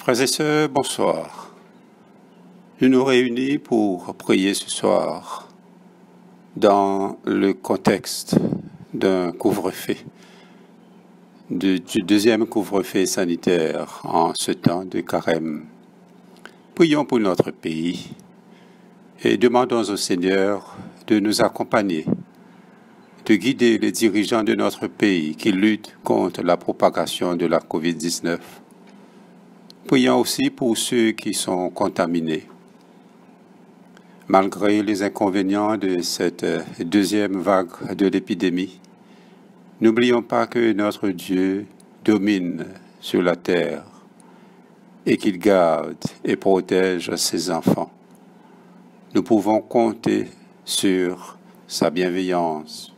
Frères et sœurs, bonsoir. Nous nous réunis pour prier ce soir dans le contexte d'un couvre-feu, du deuxième couvre-feu sanitaire en ce temps de carême. Prions pour notre pays et demandons au Seigneur de nous accompagner, de guider les dirigeants de notre pays qui luttent contre la propagation de la COVID-19. Prions aussi pour ceux qui sont contaminés. Malgré les inconvénients de cette deuxième vague de l'épidémie, n'oublions pas que notre Dieu domine sur la terre et qu'il garde et protège ses enfants. Nous pouvons compter sur sa bienveillance.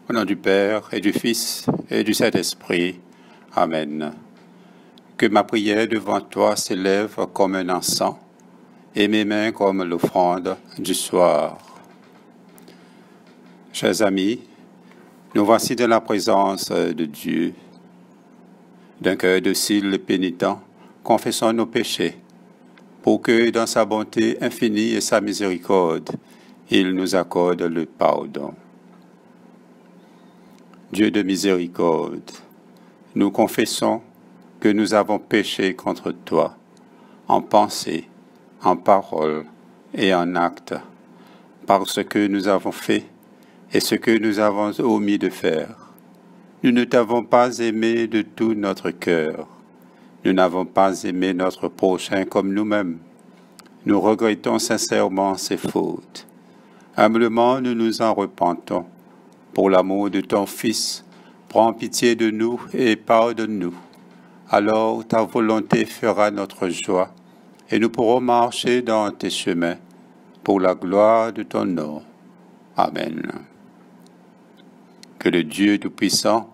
Au nom du Père et du Fils et du Saint-Esprit. Amen. Que ma prière devant toi s'élève comme un encens et mes mains comme l'offrande du soir. Chers amis, nous voici dans la présence de Dieu. D'un cœur docile et pénitent, confessons nos péchés, pour que dans sa bonté infinie et sa miséricorde, il nous accorde le pardon. Dieu de miséricorde, nous confessons que nous avons péché contre toi, en pensée, en parole et en acte, par ce que nous avons fait et ce que nous avons omis de faire. Nous ne t'avons pas aimé de tout notre cœur. Nous n'avons pas aimé notre prochain comme nous-mêmes. Nous regrettons sincèrement ces fautes. Humblement, nous nous en repentons. Pour l'amour de ton Fils, prends pitié de nous et pardonne-nous. Alors ta volonté fera notre joie, et nous pourrons marcher dans tes chemins, pour la gloire de ton nom. Amen. Que le Dieu Tout-Puissant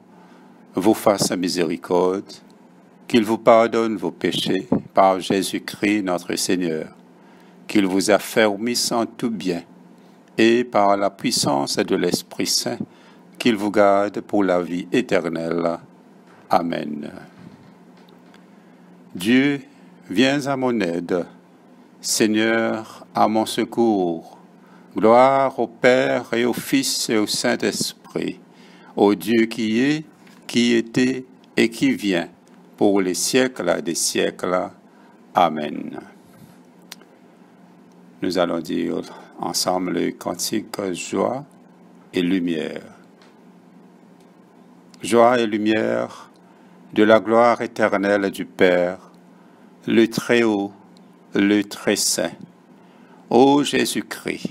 vous fasse miséricorde, qu'il vous pardonne vos péchés par Jésus-Christ notre Seigneur, qu'il vous affermisse en tout bien, et par la puissance de l'Esprit Saint, qu'il vous garde pour la vie éternelle. Amen. Dieu, viens à mon aide. Seigneur, à mon secours. Gloire au Père et au Fils et au Saint-Esprit, Ô Dieu qui est, qui était et qui vient, pour les siècles des siècles. Amen. Nous allons dire ensemble le cantique Joie et lumière. Joie et lumière de la gloire éternelle du Père, le Très-Haut, le Très-Saint. Ô Jésus-Christ,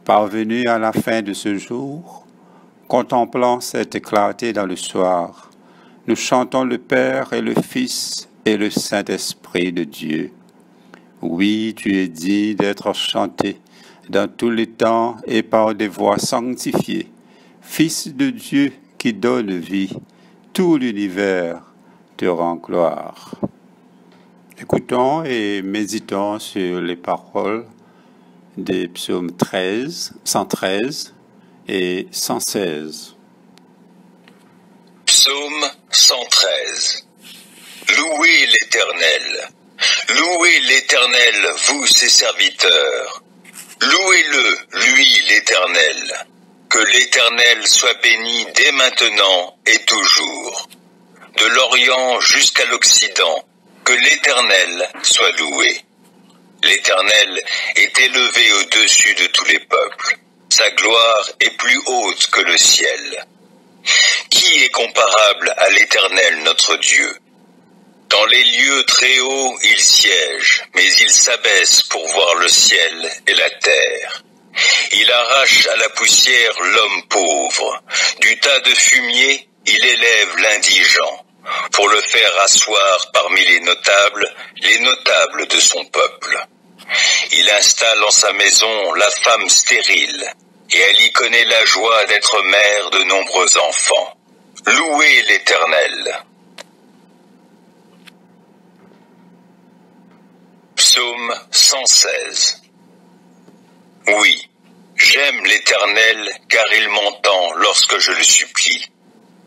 parvenu à la fin de ce jour, contemplant cette clarté dans le soir, nous chantons le Père et le Fils et le Saint-Esprit de Dieu. Oui, tu es dit d'être chanté dans tous les temps et par des voix sanctifiées. Fils de Dieu qui donne vie, tout l'univers te rend gloire. Écoutons et méditons sur les paroles des psaumes 113 et 116. Psaume 113. Louez l'Éternel. Louez l'Éternel, vous ses serviteurs. Louez-le, lui l'Éternel. Que l'Éternel soit béni dès maintenant et toujours. De l'Orient jusqu'à l'Occident, que l'Éternel soit loué. L'Éternel est élevé au-dessus de tous les peuples. Sa gloire est plus haute que le ciel. Qui est comparable à l'Éternel notre Dieu? Dans les lieux très hauts, il siège, mais il s'abaisse pour voir le ciel et la terre. Il arrache à la poussière l'homme pauvre. Du tas de fumier, il élève l'indigent, pour le faire asseoir parmi les notables de son peuple. Il installe en sa maison la femme stérile, et elle y connaît la joie d'être mère de nombreux enfants. Louez l'Éternel. Psaume 116. Oui, j'aime l'Éternel, car il m'entend lorsque je le supplie.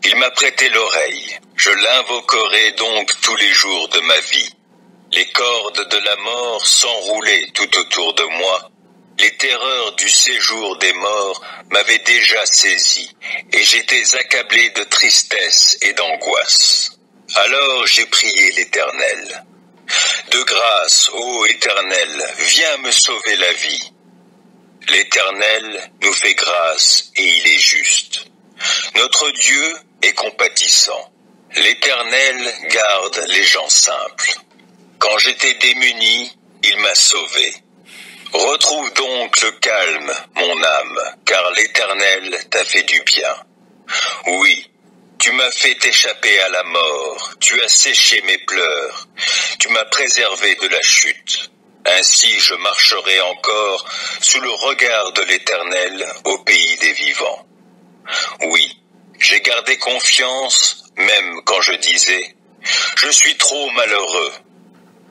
Il m'a prêté l'oreille, je l'invoquerai donc tous les jours de ma vie. Les cordes de la mort s'enroulaient tout autour de moi. Les terreurs du séjour des morts m'avaient déjà saisi, et j'étais accablé de tristesse et d'angoisse. Alors j'ai prié l'Éternel. De grâce, ô Éternel, viens me sauver la vie. L'Éternel nous fait grâce et il est juste. Notre Dieu est compatissant. L'Éternel garde les gens simples. Quand j'étais démuni, il m'a sauvé. Retrouve donc le calme, mon âme, car l'Éternel t'a fait du bien. Oui, tu m'as fait échapper à la mort, tu as séché mes pleurs, tu m'as préservé de la chute. Ainsi je marcherai encore sous le regard de l'Éternel au pays des vivants. Oui, j'ai gardé confiance, même quand je disais « Je suis trop malheureux ».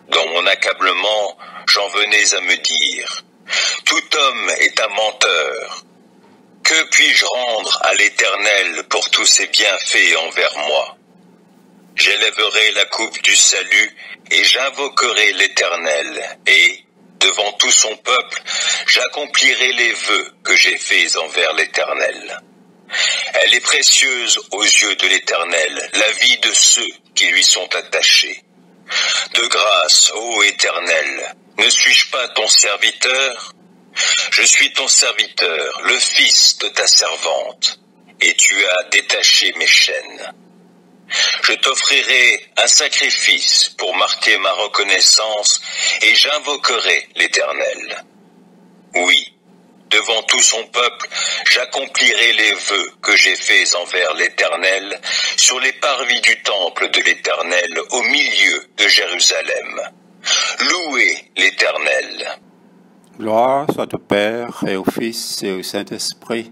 Dans mon accablement, j'en venais à me dire « Tout homme est un menteur ». Que puis-je rendre à l'Éternel pour tous ses bienfaits envers moi? J'élèverai la coupe du salut et j'invoquerai l'Éternel, et, devant tout son peuple, j'accomplirai les vœux que j'ai faits envers l'Éternel. Elle est précieuse aux yeux de l'Éternel, la vie de ceux qui lui sont attachés. De grâce, ô Éternel, ne suis-je pas ton serviteur? Je suis ton serviteur, le fils de ta servante, et tu as détaché mes chaînes. Je t'offrirai un sacrifice pour marquer ma reconnaissance, et j'invoquerai l'Éternel. Oui, devant tout son peuple, j'accomplirai les vœux que j'ai faits envers l'Éternel, sur les parvis du temple de l'Éternel, au milieu de Jérusalem. Louez l'Éternel. Gloire soit au Père et au Fils et au Saint-Esprit,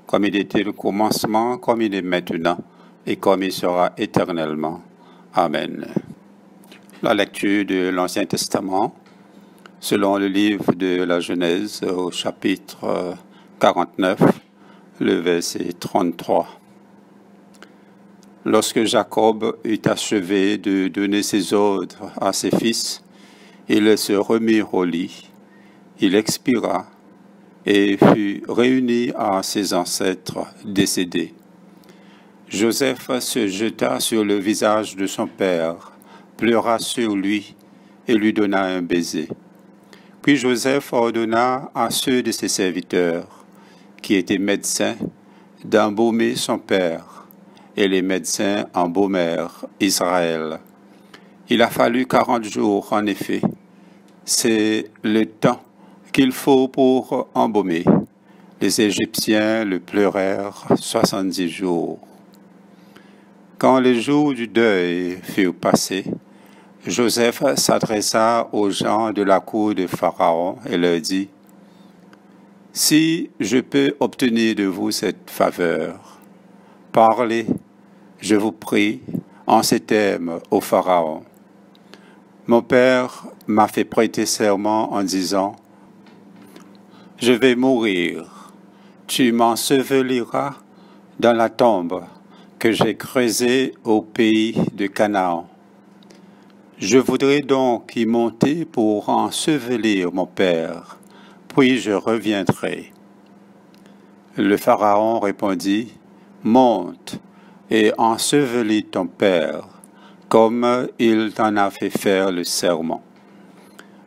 comme il était au commencement, comme il est maintenant, et comme il sera éternellement. Amen. La lecture de l'Ancien Testament, selon le livre de la Genèse, au chapitre 49, le verset 33. Lorsque Jacob eut achevé de donner ses ordres à ses fils, ils se remirent au lit. Il expira et fut réuni à ses ancêtres décédés. Joseph se jeta sur le visage de son père, pleura sur lui et lui donna un baiser. Puis Joseph ordonna à ceux de ses serviteurs, qui étaient médecins, d'embaumer son père, et les médecins embaumèrent Israël. Il a fallu 40 jours, en effet. C'est le temps qu'il faut pour embaumer. Les Égyptiens le pleurèrent 70 jours. Quand les jours du deuil furent passés, Joseph s'adressa aux gens de la cour de Pharaon et leur dit, « Si je peux obtenir de vous cette faveur, parlez, je vous prie, en ces termes au Pharaon. Mon père m'a fait prêter serment en disant, « Je vais mourir. Tu m'enseveliras dans la tombe que j'ai creusée au pays de Canaan. Je voudrais donc y monter pour ensevelir mon père, puis je reviendrai. » Le Pharaon répondit, « Monte et ensevelis ton père, comme il t'en a fait faire le serment. »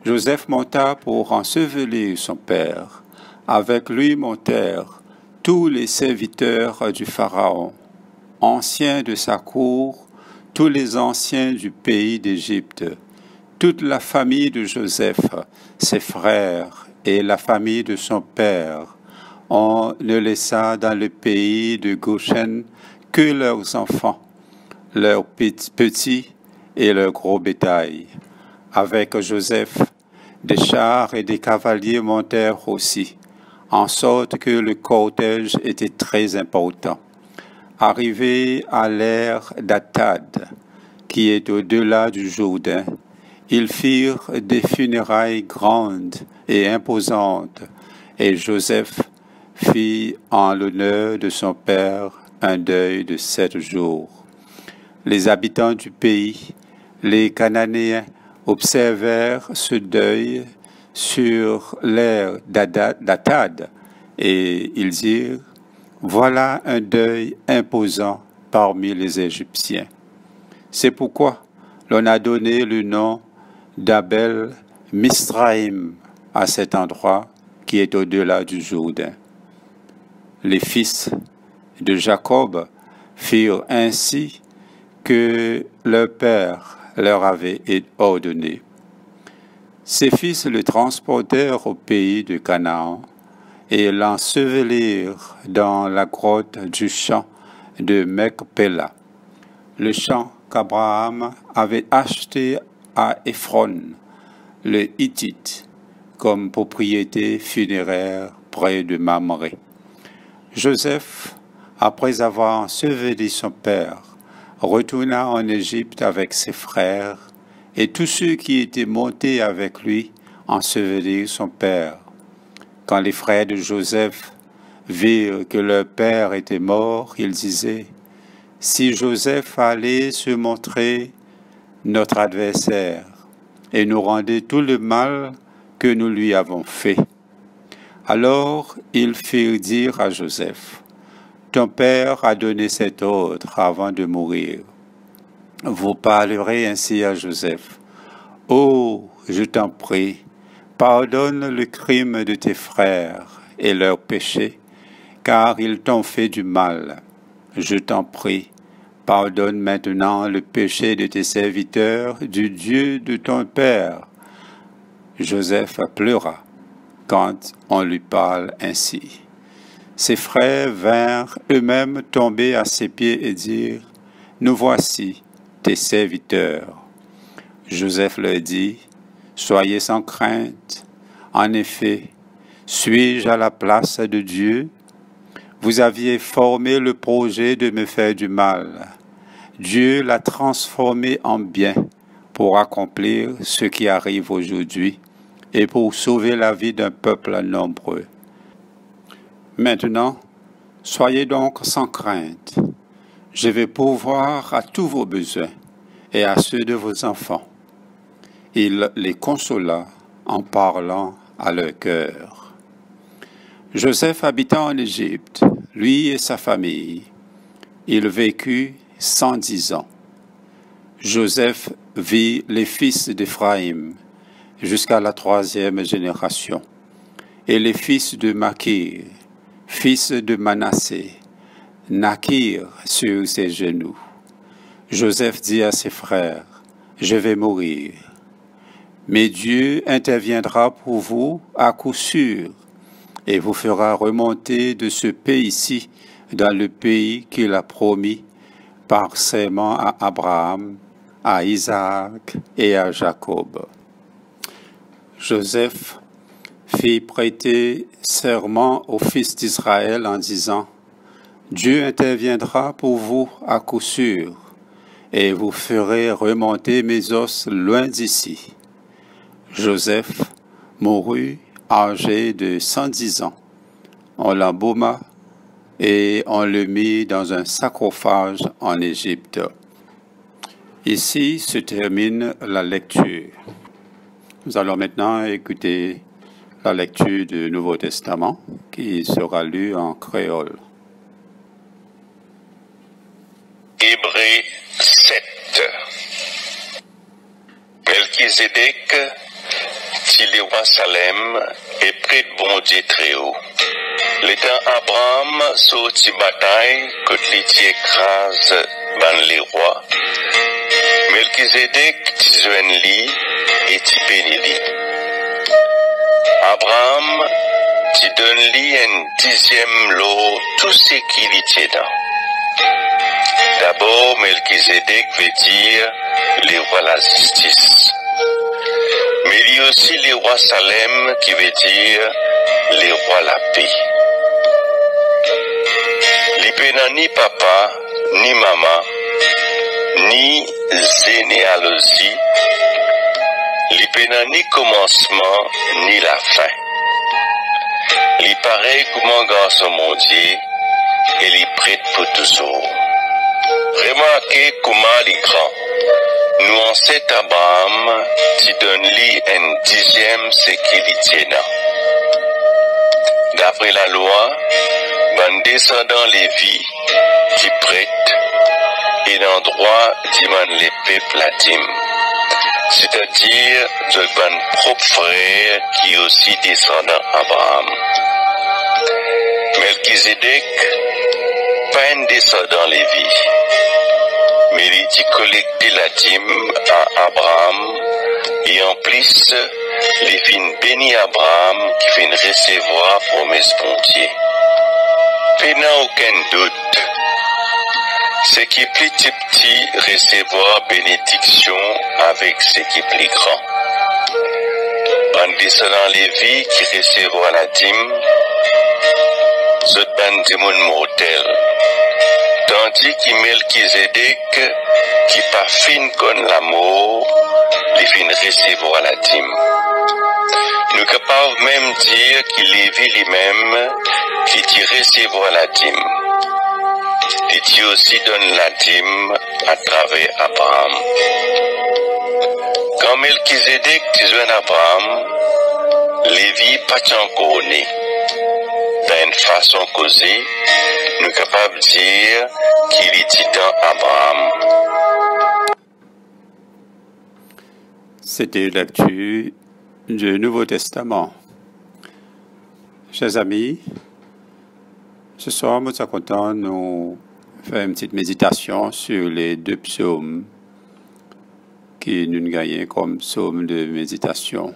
Joseph monta pour ensevelir son père. Avec lui montèrent tous les serviteurs du Pharaon, anciens de sa cour, tous les anciens du pays d'Égypte, toute la famille de Joseph, ses frères et la famille de son père. On ne laissa dans le pays de Goshen que leurs enfants, leurs petits et leurs gros bétail. Avec Joseph, des chars et des cavaliers montèrent aussi, en sorte que le cortège était très important. Arrivé à l'ère d'Atad, qui est au-delà du Jourdain, ils firent des funérailles grandes et imposantes, et Joseph fit en l'honneur de son père un deuil de 7 jours. Les habitants du pays, les Cananéens, observèrent ce deuil sur l'ère d'Atad, et ils dirent, « Voilà un deuil imposant parmi les Égyptiens. » C'est pourquoi l'on a donné le nom d'Abel Misraïm à cet endroit qui est au-delà du Jourdain. Les fils de Jacob firent ainsi que leur père leur avait ordonné. Ses fils le transportèrent au pays de Canaan et l'ensevelirent dans la grotte du champ de Machpéla, le champ qu'Abraham avait acheté à Éphron, le Hittite, comme propriété funéraire près de Mamré. Joseph, après avoir enseveli son père, retourna en Égypte avec ses frères, et tous ceux qui étaient montés avec lui ensevelirent son père. Quand les frères de Joseph virent que leur père était mort, ils disaient, « Si Joseph allait se montrer notre adversaire et nous rendait tout le mal que nous lui avons fait. » Alors ils firent dire à Joseph, « Ton père a donné cet ordre avant de mourir. Vous parlerez ainsi à Joseph. « Oh, je t'en prie, pardonne le crime de tes frères et leurs péchés, car ils t'ont fait du mal. Je t'en prie, pardonne maintenant le péché de tes serviteurs, du Dieu de ton père. » Joseph pleura quand on lui parle ainsi. Ses frères vinrent eux-mêmes tomber à ses pieds et dire, « Nous voici, tes serviteurs. » Joseph leur dit, « Soyez sans crainte. En effet, suis-je à la place de Dieu? Vous aviez formé le projet de me faire du mal. Dieu l'a transformé en bien pour accomplir ce qui arrive aujourd'hui et pour sauver la vie d'un peuple nombreux. Maintenant, soyez donc sans crainte. Je vais pourvoir à tous vos besoins et à ceux de vos enfants. » Il les consola en parlant à leur cœur. Joseph habita en Égypte, lui et sa famille. Il vécut 110 ans. Joseph vit les fils d'Éphraïm jusqu'à la 3e génération, et les fils de Makir, fils de Manassé, naquirent sur ses genoux. Joseph dit à ses frères, « Je vais mourir, mais Dieu interviendra pour vous à coup sûr, et vous fera remonter de ce pays-ci dans le pays qu'il a promis par serment à Abraham, à Isaac et à Jacob. » Joseph fit prêter serment aux fils d'Israël en disant, « Dieu interviendra pour vous à coup sûr, et vous ferez remonter mes os loin d'ici. » Joseph mourut âgé de 110 ans. On l'embauma et on le mit dans un sarcophage en Égypte. Ici se termine la lecture. Nous allons maintenant écouter la lecture du Nouveau Testament qui sera lue en créole. Hébreux 7. Melchizedek, ti le roi Salem, et près de bon Dieu très haut. L'étant Abraham sorti bataille, que l'iti écrase ban les rois. Melchizedek ti zwen li, et ti béni li. Abraham ti donne li un 10e lot tout ce qu'il y tient dans. D'abord, Melchizedek veut dire le roi la justice. Mais il y a aussi le roi Salem qui veut dire le roi la paix. Il peut ni papa, ni maman, ni généalogie. Il peut ni commencement, ni la fin. Il pareil comme un garçon mondier, et il prête pour toujours. Remarquez comment il est grand. Nous ancêtres Abraham, qui donne lui un 10e ce qu'il y tient. D'après la loi, ban descendant Lévi qui prête et l'endroit dimande les peuples à dîme. C'est-à-dire de ban propre frère qui est aussi descendant Abraham. Melchizedek, pas un descendant Lévi, mais il dit collecter la dîme à Abraham et en plus, les fins bénis Abraham qui vient recevoir promesse bon Dieu. Et n'a aucun doute, ce qui est plus petit recevoir bénédiction avec ce qui est plus grand. En descendant Lévi qui recevra la dîme, zot ban démon mortel. Tandis que Melchizedek, qui pas fin con l'amour, les fin recevra la dîme. Nous capables même dire qu'il Lévi lui-même, qui dit recevra la dîme. Et Dieu aussi donne la dîme à travers Abraham. Quand Melchizedek disait Abraham, Lévi pas encore né. D'une façon causée, nous sommes capables de dire qu'il est dans Abraham. C'était une lecture du Nouveau Testament. Chers amis, ce soir, nous sommes contents de nous faire une petite méditation sur les 2 psaumes qui nous gagnent comme psaume de méditation.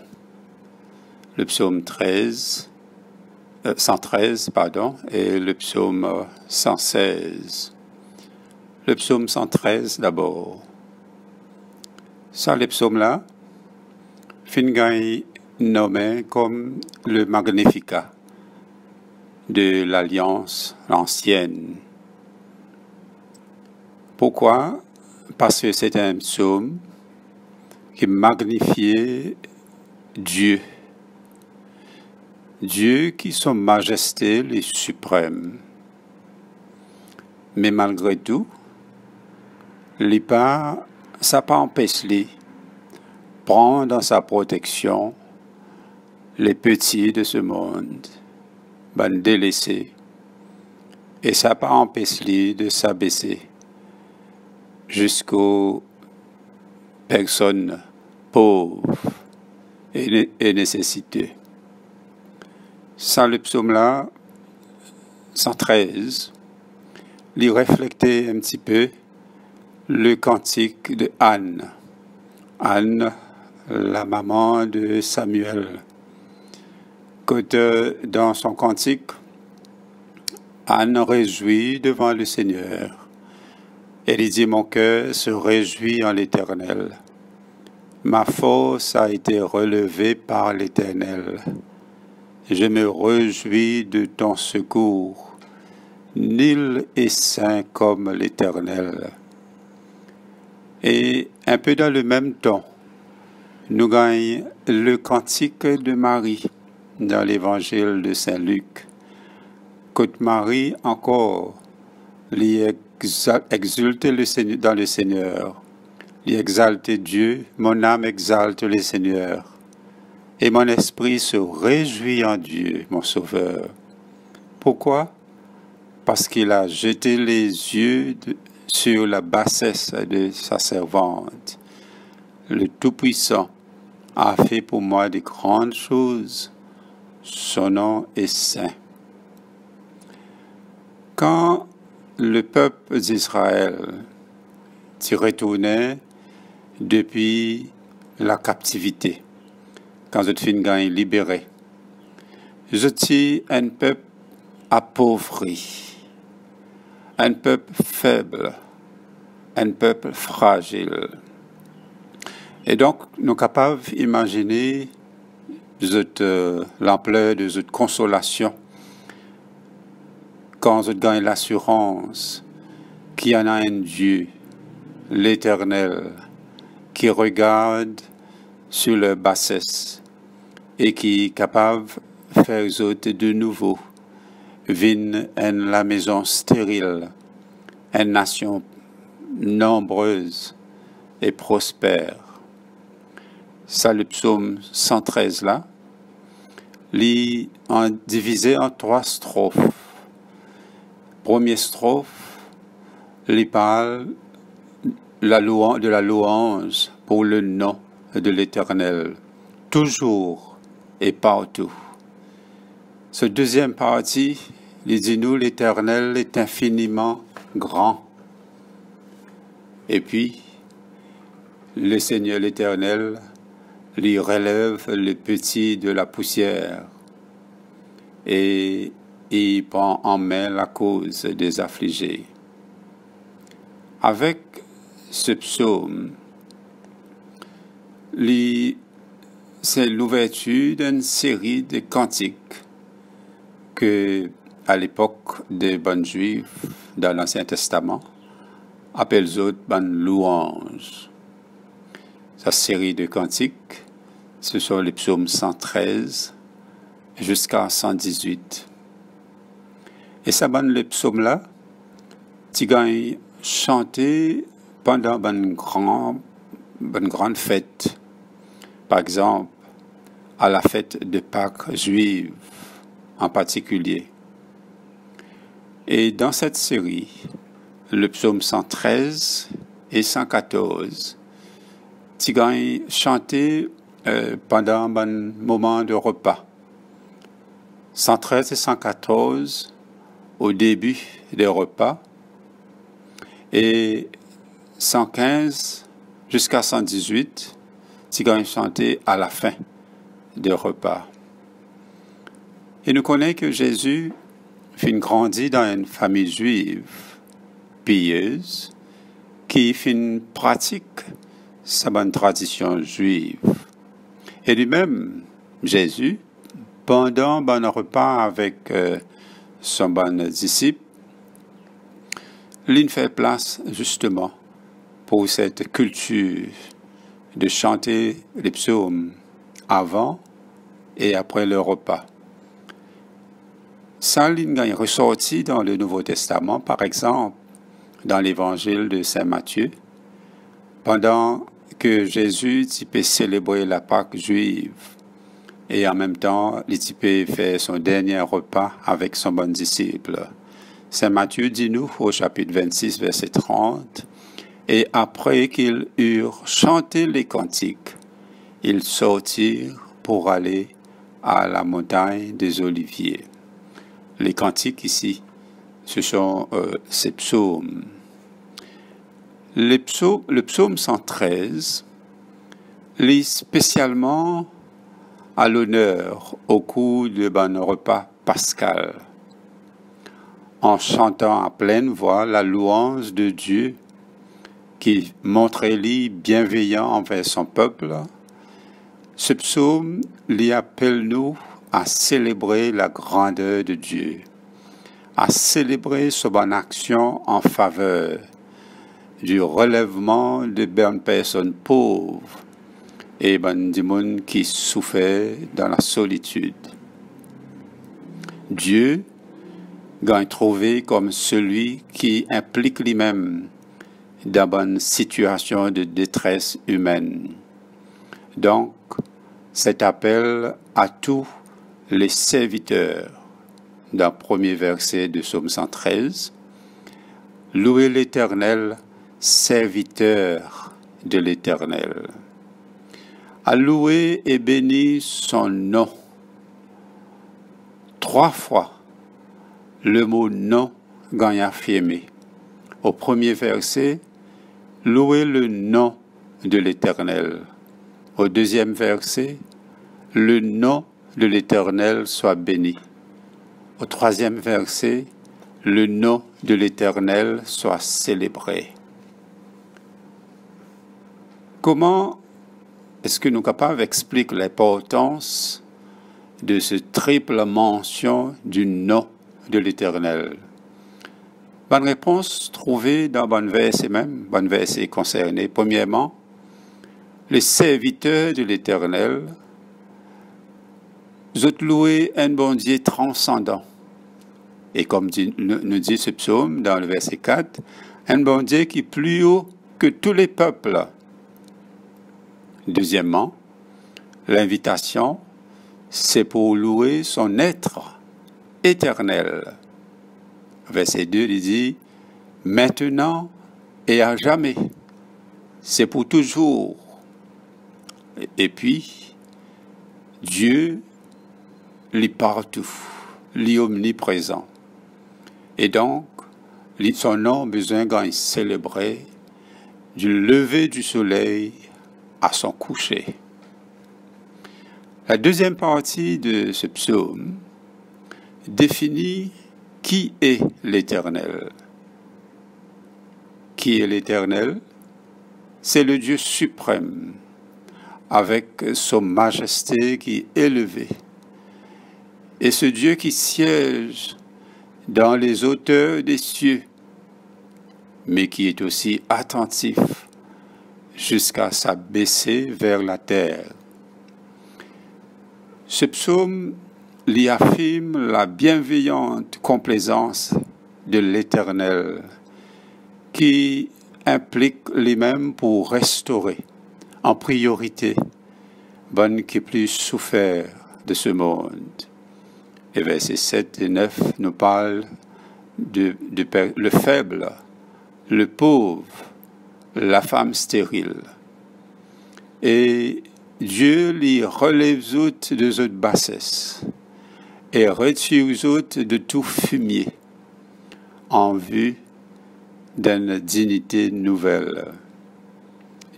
Le psaume 113, et le psaume 116. Le psaume 113 d'abord. Ça, les psaumes-là, Fingaï nommé comme le Magnificat de l'Alliance ancienne. Pourquoi? Parce que c'est un psaume qui magnifiait Dieu. Dieu qui son majesté est suprême. Mais malgré tout, ça n'a pas empêché de prendre dans sa protection les petits de ce monde, délaissés, Et ça n'a pas empêché de s'abaisser jusqu'aux personnes pauvres et nécessiteuses. Ça, le psaume-là, 113, il reflétait un petit peu le cantique de Anne. Anne, la maman de Samuel. Quand dans son cantique, Anne réjouit devant le Seigneur. Elle dit, mon cœur se réjouit en l'Éternel. Ma force a été relevée par l'Éternel. Je me réjouis de ton secours. Nul est saint comme l'Éternel. Et un peu dans le même temps, nous gagnons le cantique de Marie dans l'évangile de Saint Luc. Quand Marie encore exulte dans le Seigneur, exalte Dieu, mon âme exalte le Seigneur, et mon esprit se réjouit en Dieu, mon Sauveur. Pourquoi? Parce qu'il a jeté les yeux sur la bassesse de sa servante. Le Tout-Puissant a fait pour moi de grandes choses. Son nom est saint. Quand le peuple d'Israël s'y retournait depuis la captivité, quand je suis libéré, je suis un peuple appauvri, un peuple faible, un peuple fragile. Et donc, nous sommes capables d'imaginer l'ampleur de cette consolation quand je gagne l'assurance qu'il y en a un Dieu, l'Éternel, qui regarde sur leur bassesse et qui est capable de faire de nouveau venir en la maison stérile, une nation nombreuse et prospère. Ça, le psaume 113 là, il est divisé en 3 strophes. Première strophe, il parle de la louange pour le nom de l'Éternel, toujours et partout. Cette deuxième partie, il dit nous, l'Éternel est infiniment grand. Et puis, le Seigneur l'Éternel, lui relève le petit de la poussière et il prend en main la cause des affligés. Avec ce psaume, c'est l'ouverture d'une série de cantiques que, à l'époque des bonnes juifs dans l'Ancien Testament, appellent autres bonnes louanges. Cette série de cantiques, ce sont les psaumes 113 jusqu'à 118. Et ça bonne le psaume-là, tu gagnes chanter pendant une grande fête. Par exemple, à la fête de Pâques juive en particulier. Et dans cette série, le psaume 113 et 114, tu gagnes chanter pendant un moment de repas. 113 et 114 au début des repas et 115 jusqu'à 118, tu gagnes chanter à la fin des repas. Et nous connaissons que Jésus fut grandi dans une famille juive pieuse qui fit pratique sa bonne tradition juive. Et lui-même, Jésus, pendant un repas avec son bon disciple, il fait place justement pour cette culture de chanter les psaumes avant et après le repas. Ça, il est ressorti dans le Nouveau Testament, par exemple, dans l'évangile de Saint Matthieu, pendant que Jésus peut célébrer la Pâque juive et en même temps, il peut faire son dernier repas avec son bon disciple. Saint Matthieu dit nous au chapitre 26, verset 30, « Et après qu'ils eurent chanté les cantiques, ils sortirent pour aller à la montagne des Oliviers. » Les cantiques ici, ce sont ces psaumes. Le psaume 113 lit spécialement à l'honneur au cours de bon repas pascal, en chantant à pleine voix la louange de Dieu qui montrait-lui bienveillant envers son peuple. Ce psaume lui appelle-nous à célébrer la grandeur de Dieu, à célébrer son bonne action en faveur du relèvement de bonnes personnes pauvres et du monde qui souffrait dans la solitude. Dieu gagne trouvé comme celui qui implique lui-même dans une situation de détresse humaine. Donc, cet appel à tous les serviteurs, dans le premier verset de Psaume 113, « Louez l'Éternel, serviteur de l'Éternel. » À louer et bénir son nom. 3 fois, le mot « nom » gagne affirmé. Au premier verset, « Louez le nom de l'Éternel ». Au deuxième verset, « Le nom de l'Éternel soit béni ». Au troisième verset, « Le nom de l'Éternel soit célébré ». Comment est-ce que nous sommes capables d'expliquer l'importance de cette triple mention du nom de l'Éternel? Bonne réponse trouvée dans bon verset même, bon verset concerné. Premièrement, les serviteurs de l'Éternel, ont loué un bon Dieu transcendant. Et comme nous dit ce psaume dans le verset 4, un bon Dieu qui est plus haut que tous les peuples. Deuxièmement, l'invitation, c'est pour louer son être éternel. Verset 2, il dit, « Maintenant et à jamais, c'est pour toujours. » Et puis, Dieu, il est partout, il est omniprésent. Et donc, son nom a besoin d'être célébré du lever du soleil à son coucher. La deuxième partie de ce psaume définit qui est l'Éternel. Qui est l'Éternel? C'est le Dieu suprême, avec son majesté qui est élevée. Et ce Dieu qui siège dans les hauteurs des cieux, mais qui est aussi attentif jusqu'à s'abaisser vers la terre. Ce psaume lui affirme la bienveillante complaisance de l'Éternel, qui implique lui-même pour restaurer en priorité bonne qui plus souffert de ce monde. Et versets 7 et 9 nous parlent le faible, le pauvre, la femme stérile. Et Dieu lui relève autres de autres bassesses et retire aux autres de tout fumier en vue d'une dignité nouvelle.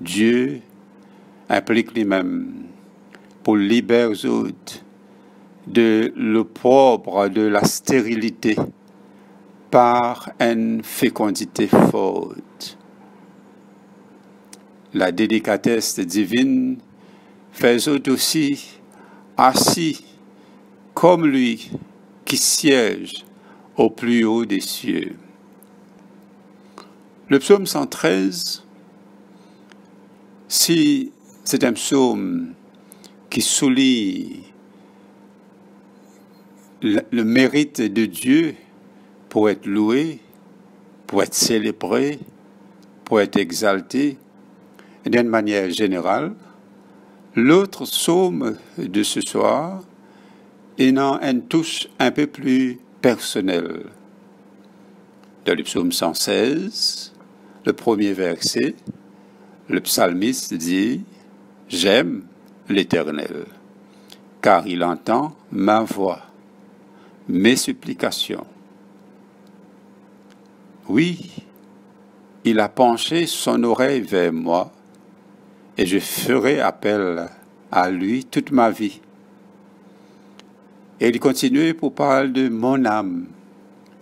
Dieu implique lui-même pour libérer aux autres de l'opprobre de la stérilité par une fécondité forte. La délicatesse divine fait aussi assis comme lui qui siège au plus haut des cieux. Le psaume 113, si c'est un psaume qui souligne le mérite de Dieu pour être loué, pour être célébré, pour être exalté, d'une manière générale, l'autre psaume de ce soir est dans une touche un peu plus personnelle. Dans le psaume 116, le premier verset, le psalmiste dit « J'aime l'Éternel, car il entend ma voix, mes supplications. » Oui, il a penché son oreille vers moi, et je ferai appel à lui toute ma vie. Et il continue pour parler de mon âme,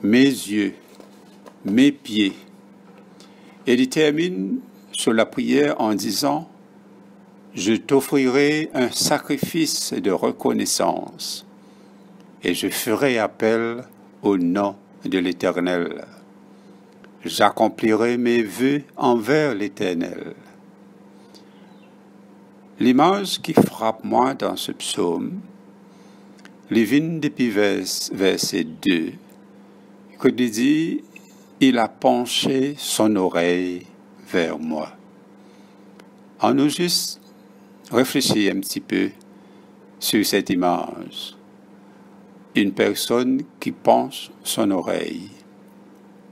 mes yeux, mes pieds. Et il termine sur la prière en disant « Je t'offrirai un sacrifice de reconnaissance et je ferai appel au nom de l'Éternel. J'accomplirai mes vœux envers l'Éternel. » L'image qui frappe moi dans ce psaume, les vignes depuis verset 2, que dit « Il a penché son oreille vers moi ». On nous juste réfléchir un petit peu sur cette image. Une personne qui penche son oreille.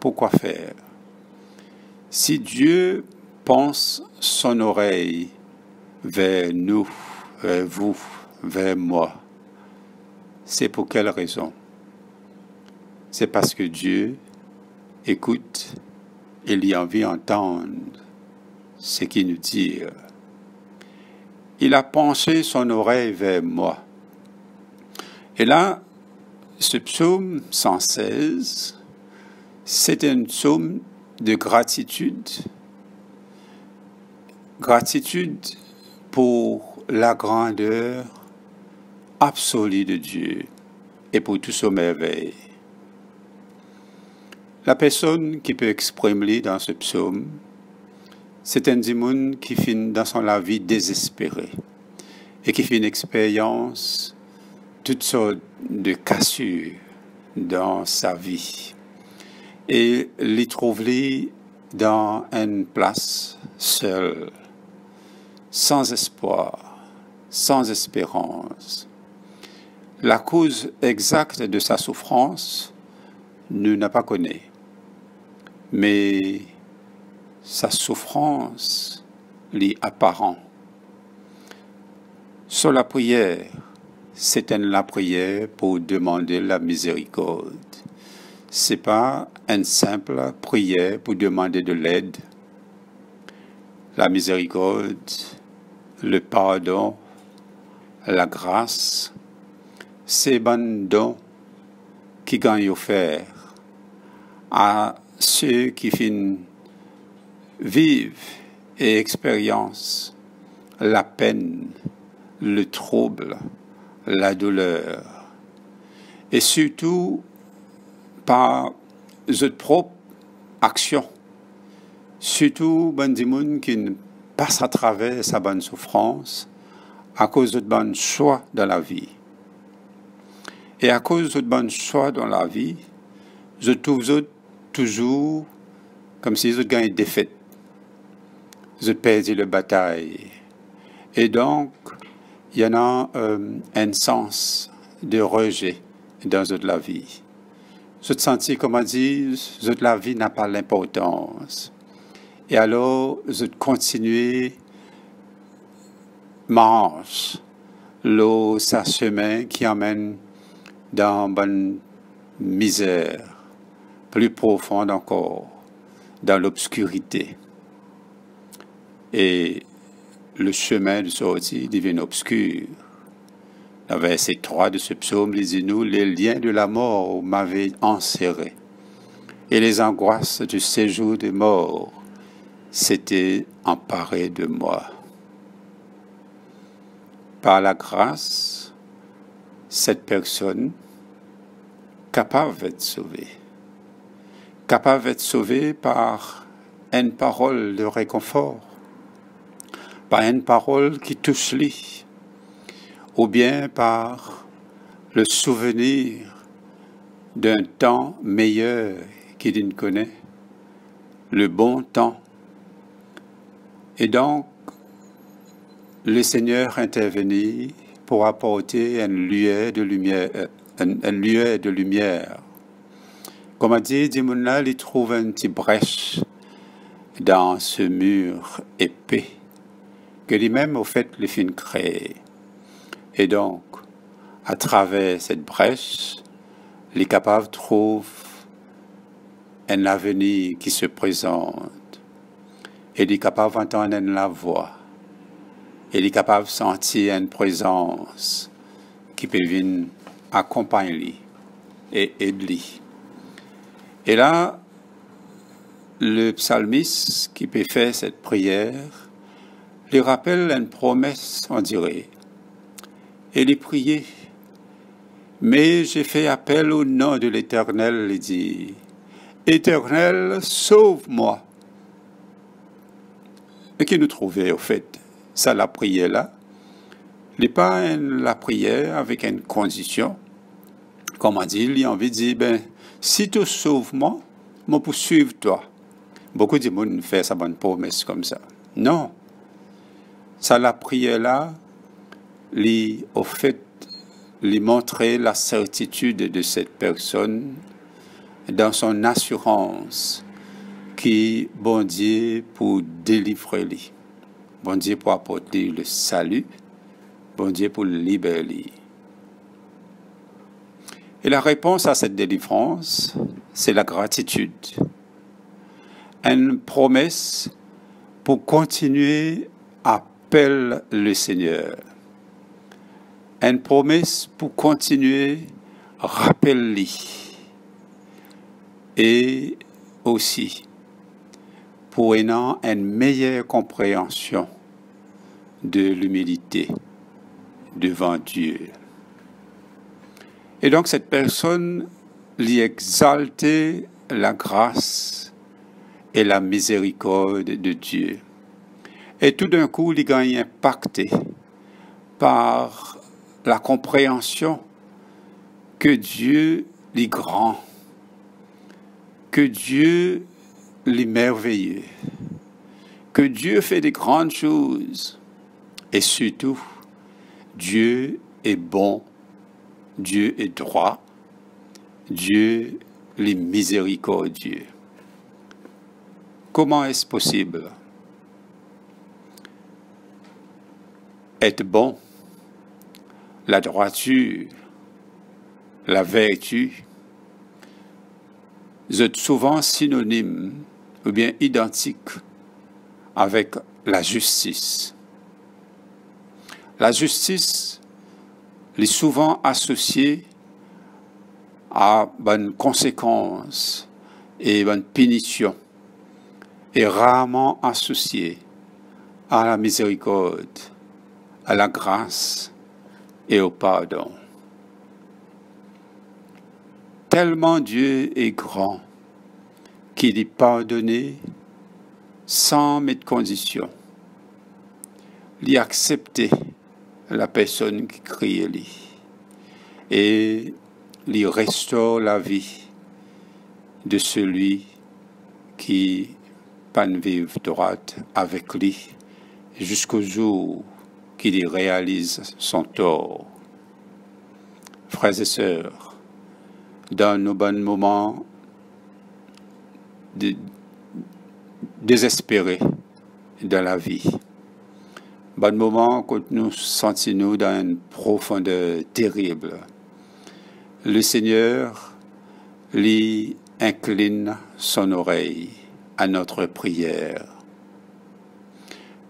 Pourquoi faire? Si Dieu penche son oreille vers nous, vers vous, vers moi, c'est pour quelle raison? C'est parce que Dieu écoute et il a envie d'entendre ce qu'il nous dit. Il a penché son oreille vers moi. Et là, ce psaume 116, c'est un psaume de gratitude. Gratitude pour la grandeur absolue de Dieu et pour tout son merveille. La personne qui peut exprimer dans ce psaume, c'est un démon qui finit dans son vie désespéré et qui fait une expérience, toutes sortes de cassures dans sa vie. Et l'y trouve dans une place seule, sans espoir, sans espérance. La cause exacte de sa souffrance, nous n'a pas connu. Mais sa souffrance est apparente. Sur la prière, c'est la prière pour demander la miséricorde. Ce n'est pas une simple prière pour demander de l'aide. La miséricorde, le pardon, la grâce, c'est bon don qui gagne offert à ceux qui vivent et expérimentent la peine, le trouble, la douleur, et surtout par notre propre action, surtout ben des gens qui passent à travers sa bonne souffrance à cause de bon choix dans la vie. Et à cause de bon choix dans la vie, je trouve toujours comme si ils gagné des défaite. Ils perdu la bataille. Et donc, il y en a un sens de rejet dans la vie. Je te sentis, comme on dit, la vie n'a pas l'importance. Et alors, je continue marche, sa chemin qui emmène dans une bonne misère, plus profonde encore, dans l'obscurité. Et le chemin de sortie devient obscur. Dans verset 3 de ce psaume, lisez-nous, les liens de la mort m'avaient enserré, et les angoisses du séjour des morts s'étaient emparées de moi. Par la grâce, cette personne capable d'être sauvée. Capable d'être sauvée par une parole de réconfort, par une parole qui touche lui, ou bien par le souvenir d'un temps meilleur qu'il ne connaît, le bon temps. Et donc, le Seigneur intervenit pour apporter une lueur de lumière Comme dit, Dimouna, il trouve une petite brèche dans ce mur épais que lui-même, au fait, les fin créer. Et donc, à travers cette brèche, les capables trouvent un avenir qui se présente. Et les capables entendent la voix. Et les capables sentir une présence qui peut venir accompagner et aider. Et là, le psalmiste qui peut faire cette prière lui rappelle une promesse, on dirait. Et il priait. Mais j'ai fait appel au nom de l'Éternel, il dit, Éternel, sauve-moi. Et qui nous trouvait, au fait, ça la prière là. Il n'est pas la prière avec une condition. Comme on dit, il a envie de dire, ben, si tu sauves moi, je peux suivre toi. Beaucoup de monde fait sa bonne promesse comme ça. Non. Ça la prière là, au fait, lui montrer la certitude de cette personne dans son assurance qui, bon Dieu, pour délivrer lui. Bon Dieu pour apporter le salut. Bon Dieu pour le libérer. Et la réponse à cette délivrance, c'est la gratitude. Une promesse pour continuer à appeler le Seigneur. Une promesse pour continuer à rappeler. Et aussi pour ayant une meilleure compréhension de l'humilité devant Dieu. Et donc cette personne lui exaltait la grâce et la miséricorde de Dieu. Et tout d'un coup, il gagne impacté par la compréhension que Dieu est grand, que Dieu est merveilleux, que Dieu fait des grandes choses et surtout, Dieu est bon, Dieu est droit, Dieu est miséricordieux. Comment est-ce possible? Être bon, la droiture, la vertu, sont souvent synonymes ou bien identiques avec la justice. La justice est souvent associée à bonnes conséquences et bonnes punitions et rarement associée à la miséricorde, à la grâce et au pardon. Tellement Dieu est grand qu'il est pardonné sans mettre condition. Il accepte la personne qui crie lui et il restaure la vie de celui qui pas vivre droite avec lui jusqu'au jour qu'il réalise son tort. Frères et sœurs, dans nos bons moments désespérés dans la vie, bon moment quand nous sentons dans une profondeur terrible, le Seigneur lui incline son oreille à notre prière.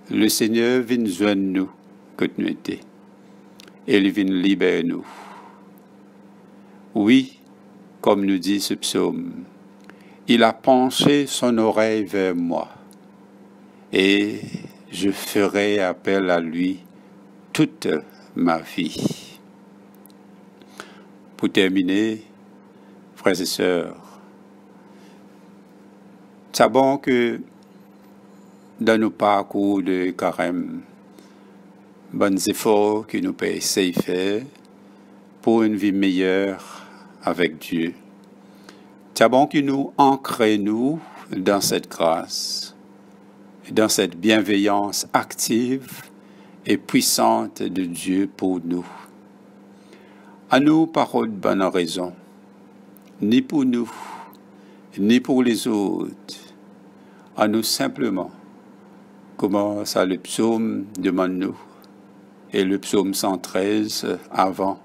Le Seigneur vient joindre nous que nous étions et il vient libérer nous. Oui, comme nous dit ce psaume, il a penché son oreille vers moi et je ferai appel à lui toute ma vie. Pour terminer, frères et sœurs, c'est bon que dans nos parcours de carême, bons efforts que nous pouvons essayer de faire pour une vie meilleure avec Dieu. C'est bon que nous ancrons dans cette grâce, dans cette bienveillance active et puissante de Dieu pour nous. À nous, parole de bonne raison, ni pour nous, ni pour les autres. À nous simplement, comment ça le psaume demande-nous, et le psaume 113 avant,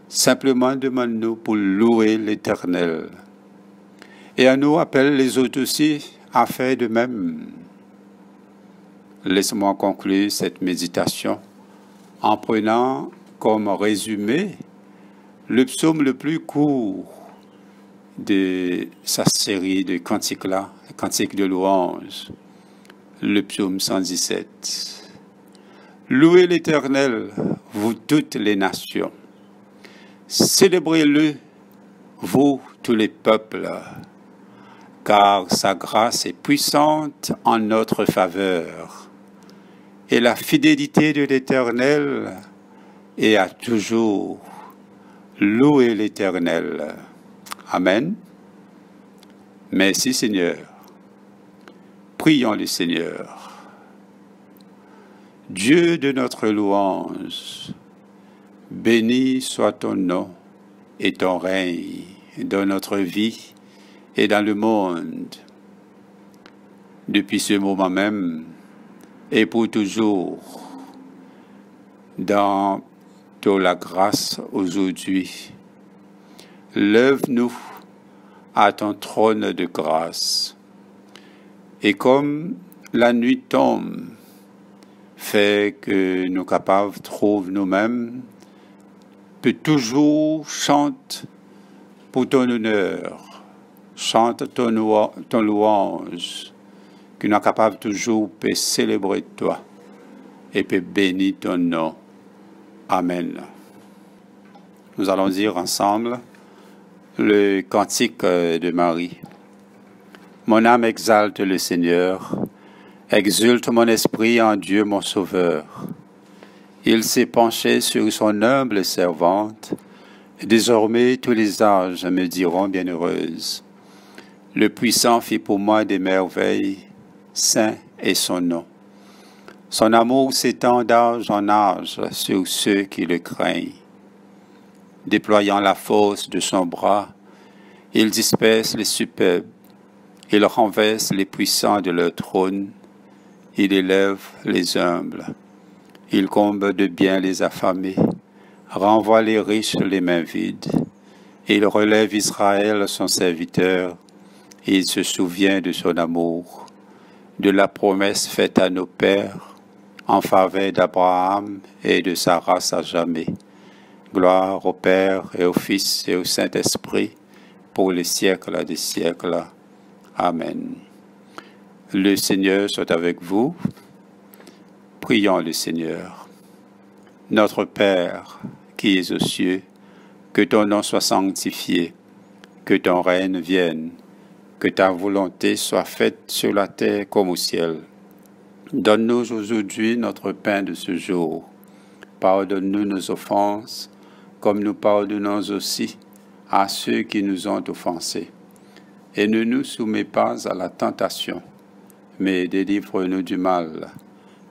simplement demande-nous pour louer l'Éternel. Et à nous appelle les autres aussi à faire de même. Laisse-moi conclure cette méditation en prenant comme résumé le psaume le plus court de sa série de cantiques-là, cantiques de louange, le psaume 117. Louez l'Éternel, vous toutes les nations. Célébrez-le, vous tous les peuples, car sa grâce est puissante en notre faveur. Et la fidélité de l'Éternel est à toujours. Louez l'Éternel. Amen. Merci Seigneur. Prions le Seigneur. Dieu de notre louange, béni soit ton nom et ton règne dans notre vie et dans le monde. Depuis ce moment même et pour toujours, dans la grâce aujourd'hui, lève-nous à ton trône de grâce. Et comme la nuit tombe, fait que nous capables trouvent nous-mêmes, peut toujours chanter pour ton honneur, chante ton louange, que nous sommes capables toujours de célébrer toi et de bénir ton nom. Amen. Nous allons dire ensemble le cantique de Marie. Mon âme exalte le Seigneur, exulte mon esprit en Dieu mon Sauveur. Il s'est penché sur son humble servante, et désormais tous les âges me diront bienheureuse. Le Puissant fit pour moi des merveilles, saint est son nom. Son amour s'étend d'âge en âge sur ceux qui le craignent. Déployant la force de son bras, il disperse les superbes, il renverse les puissants de leur trône, il élève les humbles, il comble de bien les affamés, renvoie les riches les mains vides, il relève Israël son serviteur, et il se souvient de son amour, de la promesse faite à nos pères, en faveur d'Abraham et de sa race à jamais. Gloire au Père et au Fils et au Saint-Esprit, pour les siècles des siècles. Amen. Le Seigneur soit avec vous. Prions le Seigneur. Notre Père, qui es aux cieux, que ton nom soit sanctifié, que ton règne vienne, que ta volonté soit faite sur la terre comme au ciel. Donne-nous aujourd'hui notre pain de ce jour. Pardonne-nous nos offenses, comme nous pardonnons aussi à ceux qui nous ont offensés. Et ne nous soumets pas à la tentation, mais délivre-nous du mal,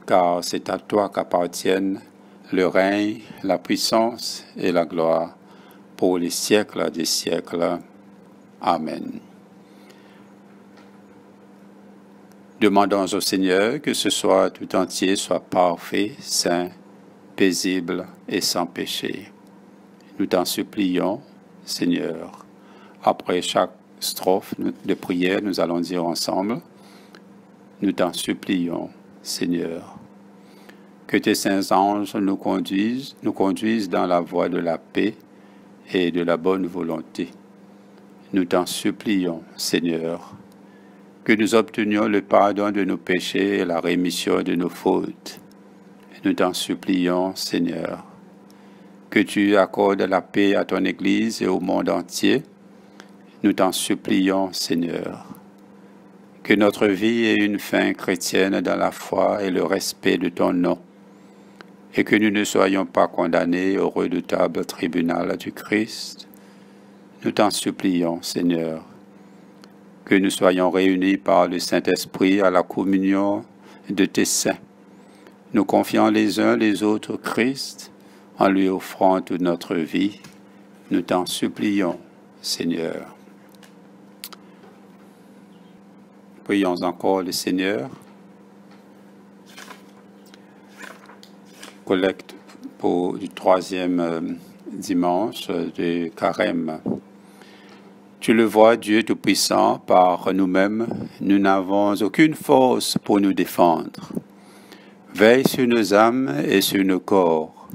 car c'est à toi qu'appartiennent le règne, la puissance et la gloire, pour les siècles des siècles. Amen. Demandons au Seigneur que ce soir tout entier soit parfait, saint, paisible et sans péché. Nous t'en supplions, Seigneur. Après chaque strophe de prière, nous allons dire ensemble, nous t'en supplions, Seigneur. Que tes saints anges nous conduisent dans la voie de la paix et de la bonne volonté. Nous t'en supplions, Seigneur. Que nous obtenions le pardon de nos péchés et la rémission de nos fautes. Nous t'en supplions, Seigneur. Que tu accordes la paix à ton Église et au monde entier. Nous t'en supplions, Seigneur. Que notre vie ait une fin chrétienne dans la foi et le respect de ton nom, et que nous ne soyons pas condamnés au redoutable tribunal du Christ. Nous t'en supplions, Seigneur. Que nous soyons réunis par le Saint-Esprit à la communion de tes saints, nous confiant les uns les autres au Christ, en lui offrant toute notre vie. Nous t'en supplions, Seigneur. Prions encore le Seigneur. Collecte pour le 3e dimanche de Carême. Tu le vois, Dieu Tout-Puissant, par nous-mêmes, nous n'avons aucune force pour nous défendre. Veille sur nos âmes et sur nos corps,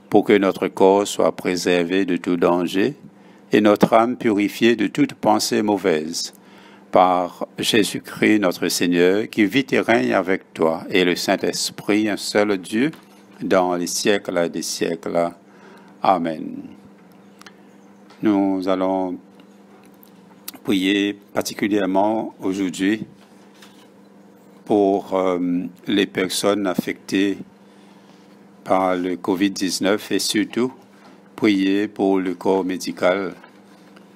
pour que notre corps soit préservé de tout danger et notre âme purifiée de toute pensée mauvaise, par Jésus-Christ notre Seigneur, qui vit et règne avec toi, et le Saint-Esprit, un seul Dieu, dans les siècles des siècles. Amen. Nous allons prier particulièrement aujourd'hui pour les personnes affectées par le COVID-19 et surtout prier pour le corps médical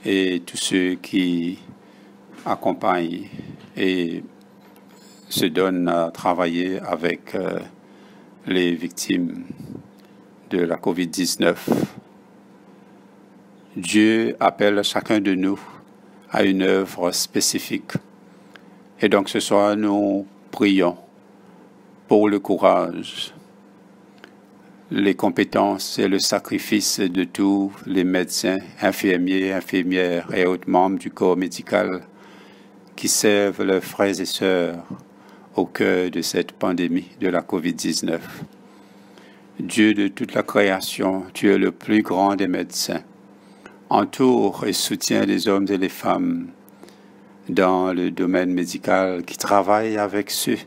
et tous ceux qui accompagnent et se donnent à travailler avec les victimes de la COVID-19. Dieu appelle chacun de nous à une œuvre spécifique. Et donc ce soir, nous prions pour le courage, les compétences et le sacrifice de tous les médecins, infirmiers, infirmières et autres membres du corps médical qui servent leurs frères et sœurs au cœur de cette pandémie de la COVID-19. Dieu de toute la création, tu es le plus grand des médecins. Entoure et soutiens les hommes et les femmes dans le domaine médical qui travaillent avec ceux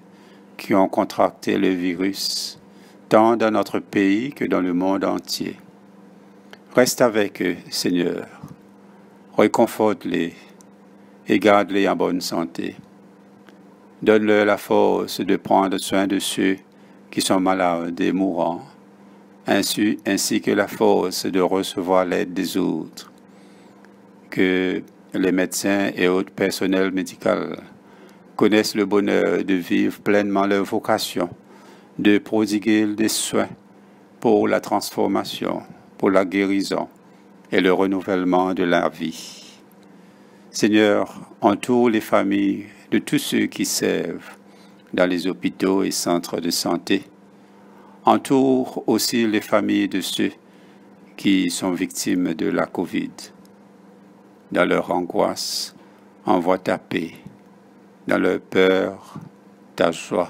qui ont contracté le virus, tant dans notre pays que dans le monde entier. Reste avec eux, Seigneur. Réconforte-les et garde-les en bonne santé. Donne-leur la force de prendre soin de ceux qui sont malades et mourants, ainsi que la force de recevoir l'aide des autres. Que les médecins et autres personnels médicaux connaissent le bonheur de vivre pleinement leur vocation, de prodiguer des soins pour la transformation, pour la guérison et le renouvellement de la vie. Seigneur, entoure les familles de tous ceux qui servent dans les hôpitaux et centres de santé. Entoure aussi les familles de ceux qui sont victimes de la COVID. Dans leur angoisse, envoie ta paix. Dans leur peur, ta joie.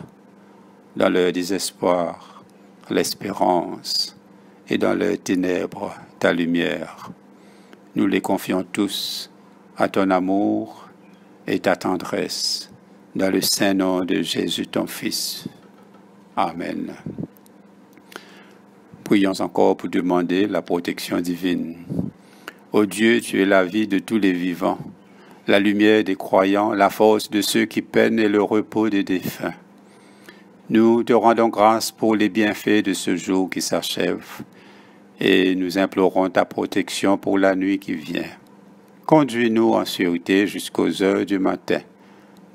Dans leur désespoir, l'espérance. Et dans leurs ténèbres, ta lumière. Nous les confions tous à ton amour et ta tendresse, dans le saint nom de Jésus, ton Fils. Amen. Prions encore pour demander la protection divine. Ô Dieu, tu es la vie de tous les vivants, la lumière des croyants, la force de ceux qui peinent et le repos des défunts. Nous te rendons grâce pour les bienfaits de ce jour qui s'achève et nous implorons ta protection pour la nuit qui vient. Conduis-nous en sûreté jusqu'aux heures du matin.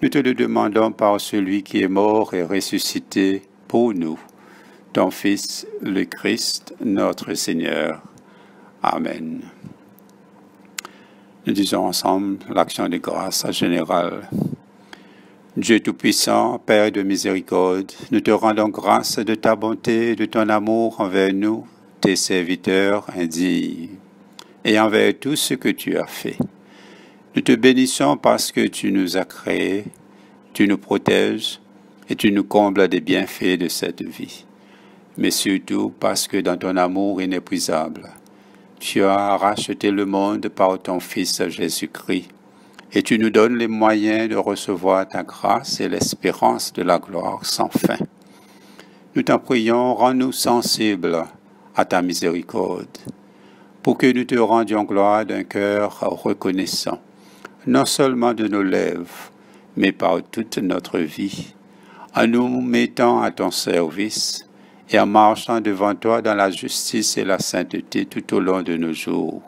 Nous te le demandons par celui qui est mort et ressuscité pour nous, ton Fils, le Christ, notre Seigneur. Amen. Nous disons ensemble l'action de grâce générale. Dieu Tout-Puissant, Père de miséricorde, nous te rendons grâce de ta bonté et de ton amour envers nous, tes serviteurs indignes, et envers tout ce que tu as fait. Nous te bénissons parce que tu nous as créés, tu nous protèges et tu nous combles des bienfaits de cette vie. Mais surtout parce que dans ton amour inépuisable, tu as racheté le monde par ton Fils Jésus-Christ et tu nous donnes les moyens de recevoir ta grâce et l'espérance de la gloire sans fin. Nous t'en prions, rends-nous sensibles à ta miséricorde, pour que nous te rendions gloire d'un cœur reconnaissant, non seulement de nos lèvres, mais par toute notre vie, en nous mettant à ton service et en marchant devant toi dans la justice et la sainteté tout au long de nos jours.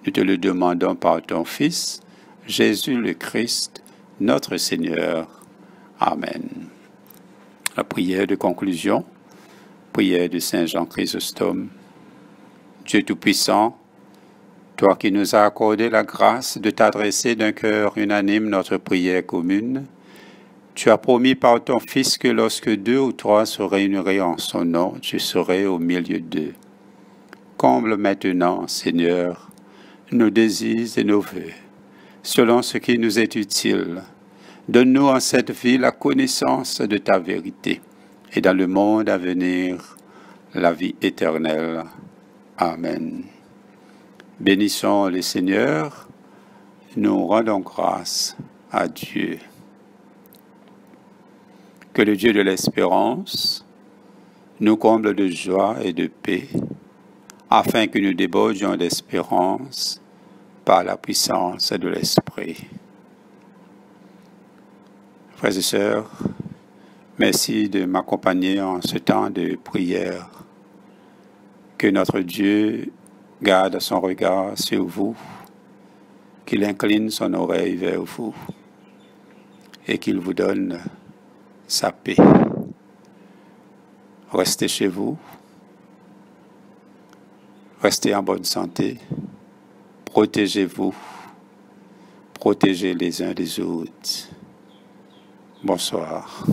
Nous te le demandons par ton Fils, Jésus le Christ, notre Seigneur. Amen. La prière de conclusion, prière de Saint Jean Chrysostome. Dieu Tout-Puissant, toi qui nous as accordé la grâce de t'adresser d'un cœur unanime notre prière commune, Tu as promis par ton Fils que lorsque 2 ou 3 se réuniraient en son nom, tu serais au milieu d'eux. Comble maintenant, Seigneur, nos désirs et nos vœux, selon ce qui nous est utile. Donne-nous en cette vie la connaissance de ta vérité, et dans le monde à venir, la vie éternelle. Amen. Bénissons le Seigneur, nous rendons grâce à Dieu. Que le Dieu de l'espérance nous comble de joie et de paix, afin que nous débordions d'espérance par la puissance de l'Esprit. Frères et sœurs, merci de m'accompagner en ce temps de prière. Que notre Dieu garde son regard sur vous, qu'il incline son oreille vers vous et qu'il vous donne sa paix. Restez chez vous, restez en bonne santé, protégez-vous, protégez les uns des autres. Bonsoir.